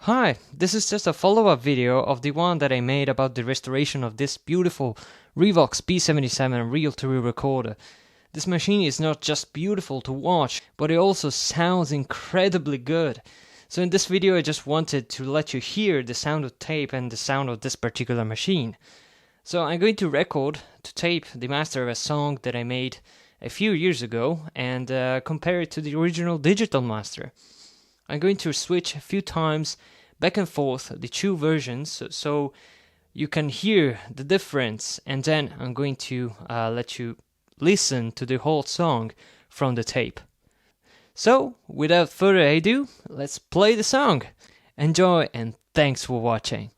Hi, this is just a follow-up video of the one that I made about the restoration of this beautiful Revox B77 reel-to-reel recorder. This machine is not just beautiful to watch, but it also sounds incredibly good. So in this video I just wanted to let you hear the sound of tape and the sound of this particular machine. So I'm going to record to tape the master of a song that I made a few years ago and compare it to the original digital master. I'm going to switch a few times back and forth the two versions so you can hear the difference, and then I'm going to let you listen to the whole song from the tape. So without further ado, let's play the song. Enjoy and thanks for watching.